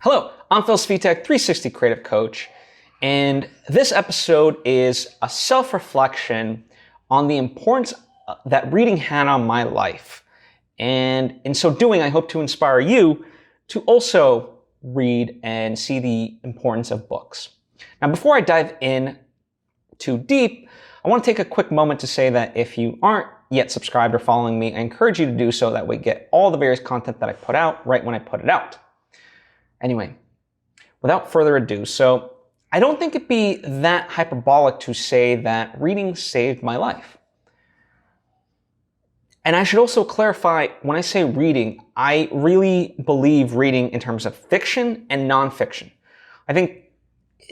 Hello, I'm Svitek, 360 Creative Coach, and this episode is a self-reflection on the importance that reading had on my life. And in so doing, I hope to inspire you to also read and see the importance of books. Now, before I dive in too deep, I want to take a quick moment to say that if you aren't yet subscribed or following me, I encourage you to do so. That way, get all the various content that I put out right when I put it out. Anyway, without further ado, so I don't think it'd be that hyperbolic to say that reading saved my life. And I should also clarify, when I say reading, I really believe reading in terms of fiction and nonfiction. I think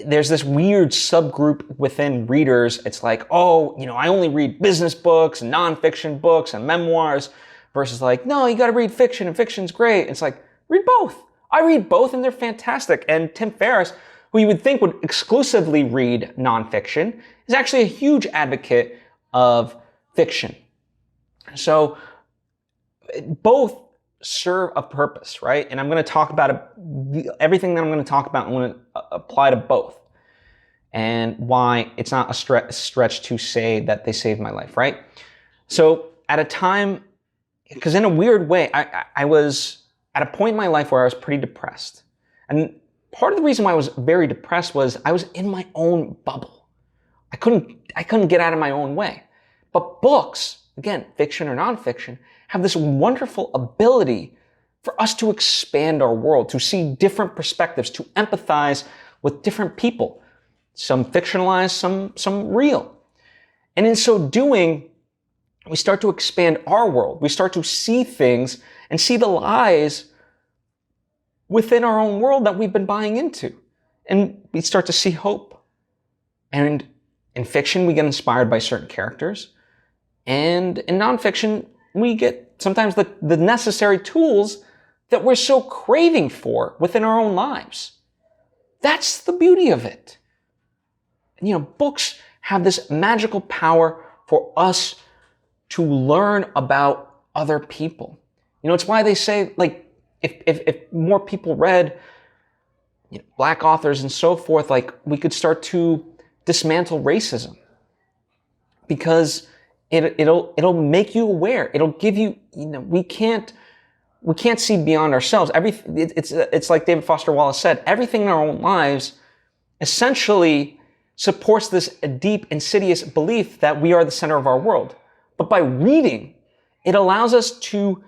there's this weird subgroup within readers. It's like, oh, I only read business books and nonfiction books and memoirs, versus like, no, you got to read fiction and fiction's great. It's like, read both. I read both and they're fantastic. And Tim Ferriss, who you would think would exclusively read nonfiction, is actually a huge advocate of fiction. So both serve a purpose, right? And I'm going to talk about everything that I'm going to talk about. I'm going to apply to both, and why it's not a stretch to say that they saved my life, right? So at a time, because in a weird way, I was at a point in my life where I was pretty depressed. And part of the reason why I was very depressed was I was in my own bubble. I couldn't get out of my own way. But books, again, fiction or nonfiction, have this wonderful ability for us to expand our world, to see different perspectives, to empathize with different people. Some fictionalized, some real. And in so doing, we start to expand our world. We start to see things and see the lies within our own world that we've been buying into. And we start to see hope. And in fiction, we get inspired by certain characters. And in nonfiction, we get sometimes the necessary tools that we're so craving for within our own lives. That's the beauty of it. And, books have this magical power for us to learn about other people. It's why they say, like, if more people read Black authors and so forth, like, we could start to dismantle racism, because it'll make you aware. It'll give you, we can't see beyond ourselves. It's like David Foster Wallace said, everything in our own lives essentially supports this deep, insidious belief that we are the center of our world. But by reading, it allows us to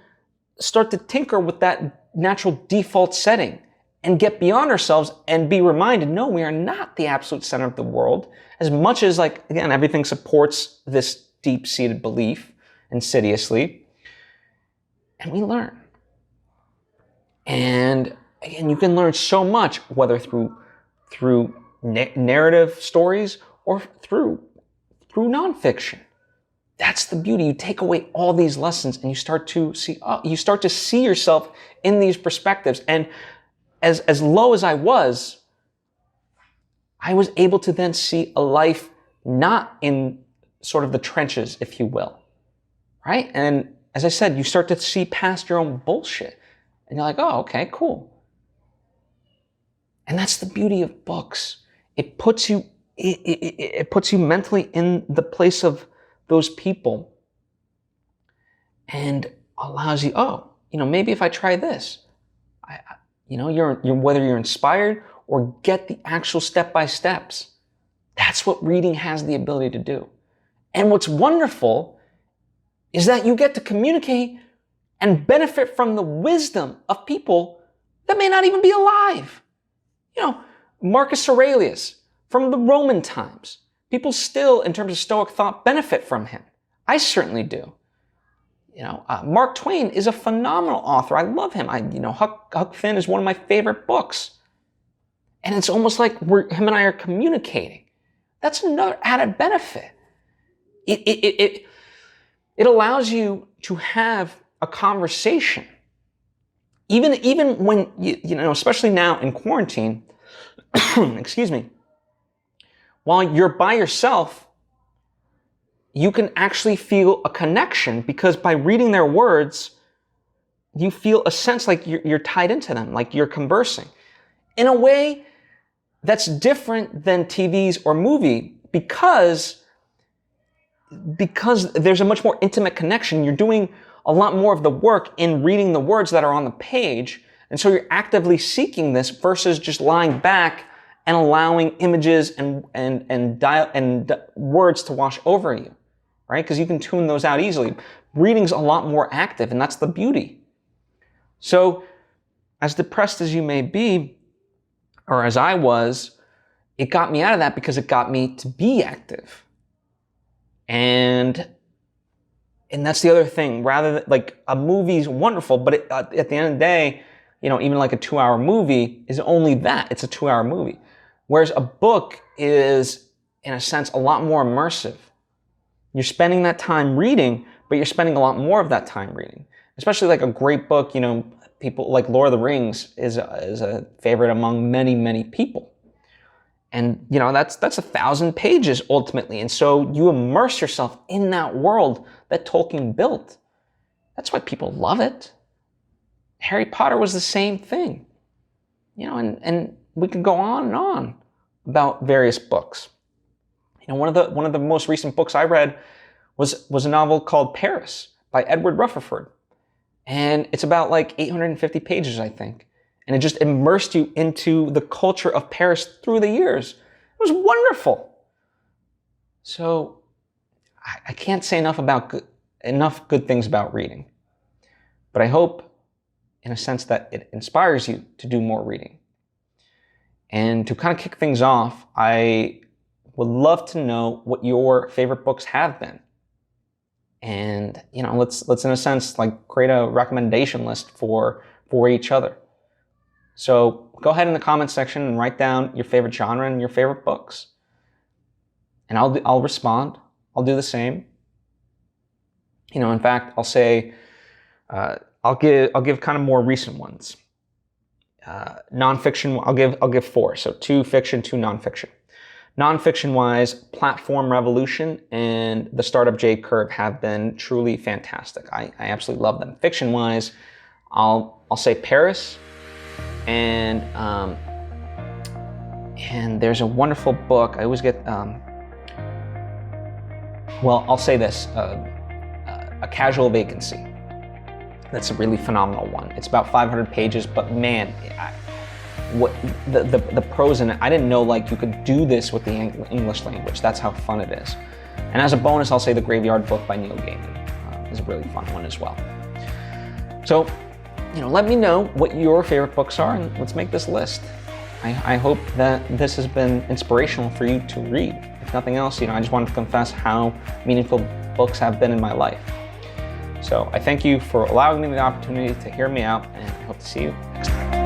start to tinker with that natural default setting and get beyond ourselves and be reminded, no, we are not the absolute center of the world. As much as, like, again, everything supports this deep-seated belief insidiously. And we learn. And again, you can learn so much, whether through narrative stories or through nonfiction. That's the beauty. You take away all these lessons and you start to see yourself in these perspectives. And as low as I was able to then see a life not in sort of the trenches, if you will, right? And as I said, you start to see past your own bullshit and you're like, oh, okay, cool. And that's the beauty of books. It puts you mentally in the place of those people and allows you, maybe if I try this, whether you're inspired or get the actual step-by-steps. That's what reading has the ability to do. And what's wonderful is that you get to communicate and benefit from the wisdom of people that may not even be alive. Marcus Aurelius from the Roman times. People still, in terms of Stoic thought, benefit from him. I certainly do. Mark Twain is a phenomenal author. I love him. Huck Finn is one of my favorite books. And it's almost like him and I are communicating. That's another added benefit. It allows you to have a conversation. Even when, especially now in quarantine, excuse me, while you're by yourself, you can actually feel a connection, because by reading their words, you feel a sense like you're tied into them, like you're conversing. in a way that's different than TVs or movie because there's a much more intimate connection. You're doing a lot more of the work in reading the words that are on the page. And so you're actively seeking this versus just lying back and allowing images and words to wash over you, right? Because you can tune those out easily. Reading's a lot more active, and that's the beauty. So as depressed as you may be, or as I was, it got me out of that because it got me to be active. And that's the other thing. Rather than, like, a movie's wonderful, but at the end of the day, you know, even like a 2-hour movie is only that. It's a 2-hour movie. Whereas a book is, in a sense, a lot more immersive. You're spending that time reading, but you're spending a lot more of that time reading. Especially like a great book, you know, people like Lord of the Rings is a favorite among many, many people. And, you know, that's 1,000 pages ultimately. And so you immerse yourself in that world that Tolkien built. That's why people love it. Harry Potter was the same thing. You know, and we could go on and on about various books. You know, one of the most recent books I read was a novel called Paris by Edward Rutherford. And it's about like 850 pages, I think. And it just immersed you into the culture of Paris through the years. It was wonderful. So I can't say enough good things about reading. But I hope, in a sense, that it inspires you to do more reading. And to kind of kick things off, I would love to know what your favorite books have been. And, you know, let's in a sense, like, create a recommendation list for each other. So go ahead in the comments section and write down your favorite genre and your favorite books. And I'll respond. I'll do the same. You know, in fact, I'll say, I'll give kind of more recent ones. Nonfiction, I'll give 4. So 2 fiction, 2 nonfiction. Nonfiction-wise, Platform Revolution and The Startup J Curve have been truly fantastic. I absolutely love them. Fiction-wise, I'll say Paris, and there's a wonderful book. I always get well, I'll say this: A Casual Vacancy. That's a really phenomenal one. It's about 500 pages, but man, what the prose in it, I didn't know like you could do this with the English language. That's how fun it is. And as a bonus, I'll say The Graveyard Book by Neil Gaiman is a really fun one as well. So, you know, let me know what your favorite books are, and let's make this list. I hope that this has been inspirational for you to read. If nothing else, you know, I just wanted to confess how meaningful books have been in my life. So I thank you for allowing me the opportunity to hear me out, and I hope to see you next time.